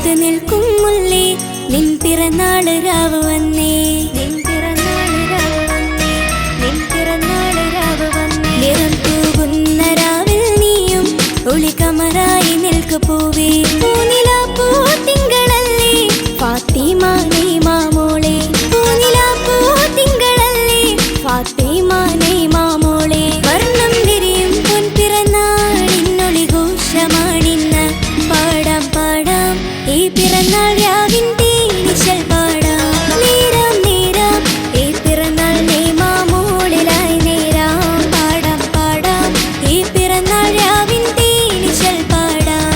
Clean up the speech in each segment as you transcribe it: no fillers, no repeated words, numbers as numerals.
കാത്തു നിൽക്കും മുല്ലേ നിൻ പിറന്നാള് രാവ് വന്നേ നിറം തൂകുന്ന രാവിൽ നീയും ഒളികമറായി നിൽക്കു പൂവേ പൂനിലാ പൂ തിങ്കളല്ലേ ഫാത്തിമ നൈമാ മോളെ പൂനിലാ പൂ തിങ്കളല്ലേ ഫാത്തിമ നൈമാ മോളെ വർണ്ണം വിരിയും പൊൻ പിറന്നാളിന്നൊളി ഘോഷമാണിന്ന് പാടാം പാടാം ഈ പിറന്നാൾ രാവിൻ തേനിശൽ പാടാം നേരാം നേരാം ഈ പിറന്നാൾ നൈമാ മോളിലായി നേരാം പാടാം പാടാം ഈ പിറന്നാൾ രാവിൻ തേനിശൽ പാടാം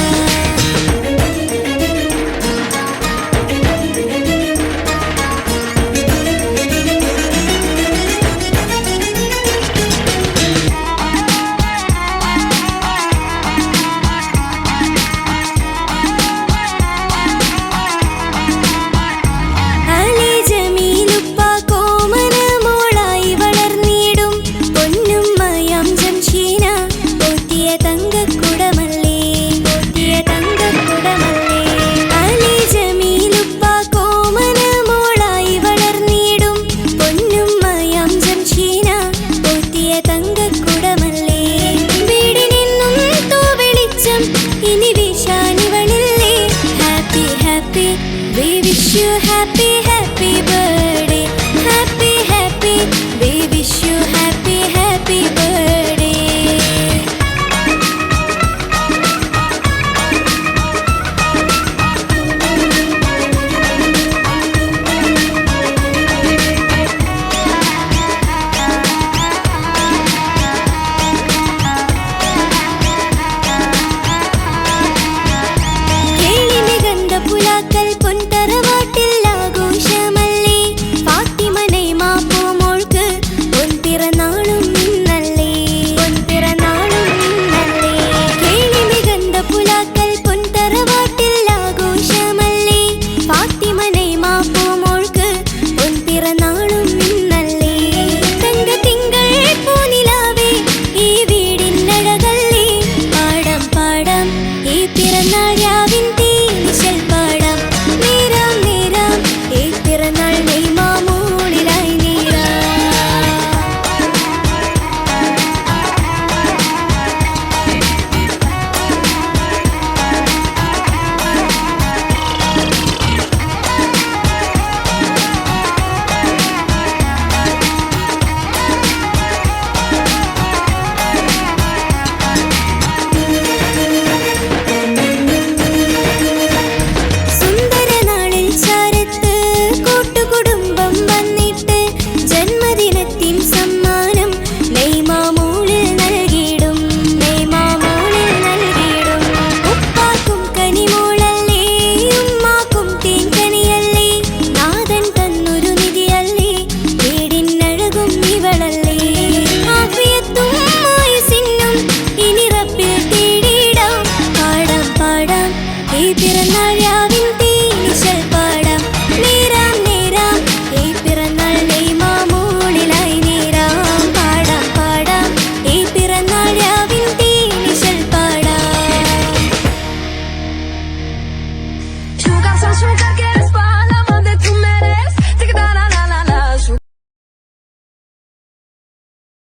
We wish you happy, happy birthday. Happy, happy. We wish you happy, happy birthday. ഈ പിറന്നാൾ